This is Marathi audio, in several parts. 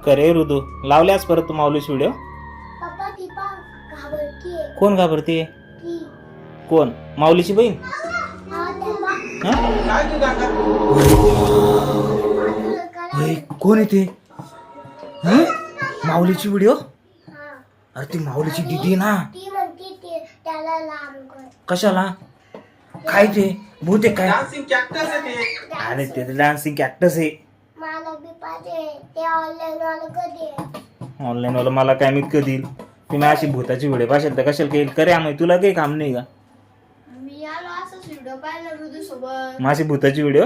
करे ऋतू लावल्यास परत तू माऊलीची व्हिडिओ. पप्पा ती घाबरतीये. कोण घाबरते? ती कोण? माऊलीची बहीण? हा तेव्हा हा? कोण येते? माऊलीची व्हिडिओ? हा अरे ती माऊलीची दीदी ना. ती म्हणते ते त्याला लांब कर. कशाला? काय ते भूत आहे काय? डान्सिंग कॅक्टस आहे ते. अरे ते डान्सिंग कॅक्टस आहे. मला बी पाहिजे ते ऑनलाईन वाला कधी आहे? ऑनलाईन वाला मला काय मित देईल. तुम्ही अशी भूताची व्हिडिओ पाहिजे तर कशाला काही करे आम्ही तुला काही काम नाही का? मी आलो असंच व्हिडिओ पाहिला ऋतू सोबत. माझी भूताची व्हिडिओ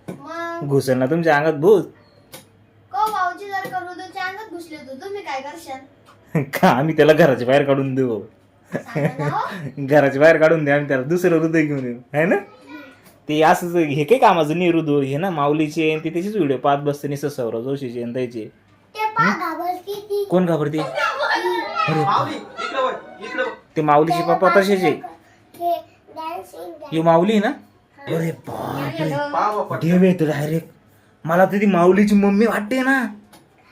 मग घुसल ना तुमच्या अंगात भूत. को भाऊजी जर का ऋतूच्या अंगात घुसले तर तुम्ही काय करशाल? का आम्ही त्याला घराच्या बाहेर काढून देऊ. सांगा ना हो. घराच्या बाहेर काढून दे आम्ही त्याला दुसरं हृदय घेऊन येऊ है ना. ते असंच हे काही कामाचं नाही हृदय हे ना माऊलीचे ते त्याचीच व्हिडिओ पाहत बसते नाही सौरव जोशीचे आणि त्याचे. ते घाबरती ती. कोण घाबरते? अरे माऊली इकडे वळ, इकडे वळ. ते माऊलीचे पप्पा तसेच आहे. हे डान्सिंग ही माऊली ना. अरे बापरे पाव पट. देव येतो डायरेक्ट. मला तर ती माऊलीची मम्मी वाटते ना.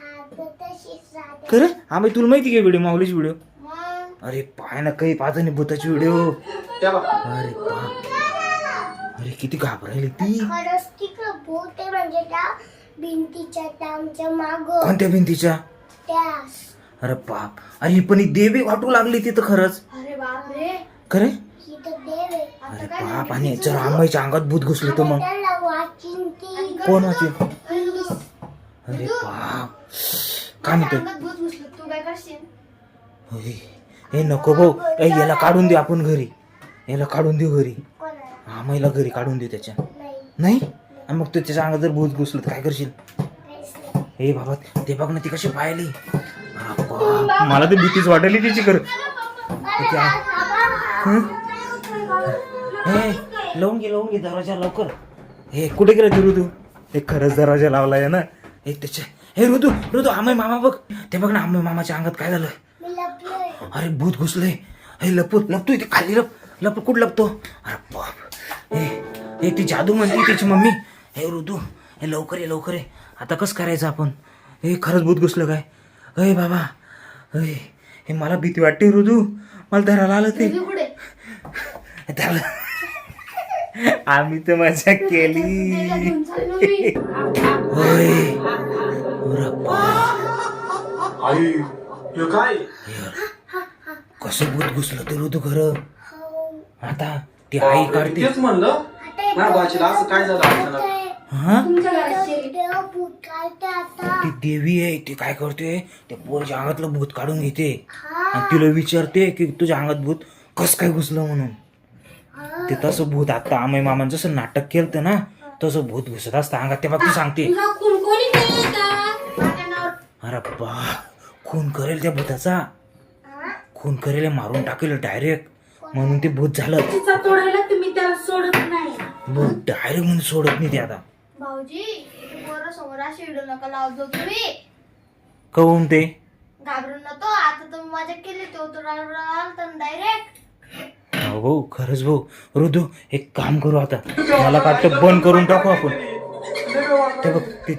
हा तर तशीच राहते. खरं आम्ही तुला माहिती का व्हिडिओ माऊलीची व्हिडिओ? मग अरे पाय ना काही पाहत नाही भूताची व्हिडिओ. त्या बघ. अरे बाप अरे किती घाबरायली ती. खरंच तिकडं भूत आहे म्हणजे त्या भिंतीच्या त्या आमच्या माग कोणत्या भिंतीच्या? त्या अरे बाप अरे पण ही देवी वाटू लागली तिथं खरंच. अरे बापरे. खरे ही तर देव आहे. अरे बाप आणि जर आंबाईच्या अंगात भूत घुसले तर मग त्याला वाचिन ती कोण वाचेल? अरे ऋतू, अरे बाप काय म्हणतो? अंगात भूत घुसलं तू काय करशील? होय. हे नको भाऊ ए याला काढून दे आपण घरी. याला काढून देऊ घरी. कोणाला आम्हाला घरी काढून देऊ त्याच्या. नाही नाही आणि मग तू त्याच्या अंगात जर भूत घुसलं तर काय करशील? काहीच नाही. हे बाबा ते बघ ना ती कशी पाहिली. अरे बाप, मला तर भीतीच वाटली तिची कर. हे लावून घे दरवाजा लवकर. हे कुठे गेला तू ऋतू? हे खरंच दरवाजा लावलाय ना. हे त्याच्या हे ऋतू आम्ही मामा बघ ते बघ ना आम्ही मामाच्या अंगात काय झालं. मी लपलोय. अरे भूत घुसलंय. हे लपतो इथे खाली लप कुठं लपतो? अरे बाप हे ती जादू म्हणते त्याची मम्मी. हे ऋतू हे लवकर ये आता कसं करायचं आपण? हे खरंच भूत घुसलं काय? अय बाबा हे मला भीती वाटते ऋतू. मला धरायला आलं ते ऋतू कुठे? त्याला आम्ही तर मजा केली. त्याला घेऊन चाललो मी. होय अरे बाप आई हे काय? कसं भूत घुसलं ते ऋतू खरं. हो. आता ती आई काढते. तेच म्हणलं आता हे ना बाचीला असं काय झालं अचानक? काय? हा तुमच्या घरात देव भूत काढते आता. ती देवी आहे ती काय करते त्या पोरच्या अंगातलं भूत काढून घेते हा आणि तिला विचारते की तुझ्या अंगात भूत कसं काय घुसलं म्हणून. हा. ते तसं भूत आता आम्ही मामा जसं नाटक केलं ना तसं भूत घुसत असतं अंगात. ते बघ ती सांगते. तुला कोणी केलं का? माझ्या नावावर अरे बा खून करेल त्या भूताचा. हा? खून करेल मारून टाकेल डायरेक्ट. म्हणून ते भूत झालं. तिचा तोडायला तुम्ही त्याला सोडत नाही. भूत डायरेक्ट म्हणून सोडत नाही ते आता. भाऊजी बरं समोर अशी व्हिडिओ नका लावतो तुम्ही. कहून ते घाबरून नको. आता तुम्ही मजा केली तो डायरेक्ट. हो खरंच भाऊ ऋतू एक काम करू आता. मला वाटतं बंद करून टाकू आपण. ते बघ ते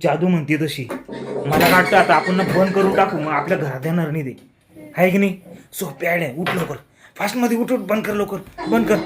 जादू म्हणते तशी. मला वाटतं आता आपण ना बंद करून टाकू मग आपल्या घरात येणार नाही ते आहे की नाही. सोपी आयडिया. उठ लवकर फास्ट मध्ये उठ बंद कर लवकर बंद कर.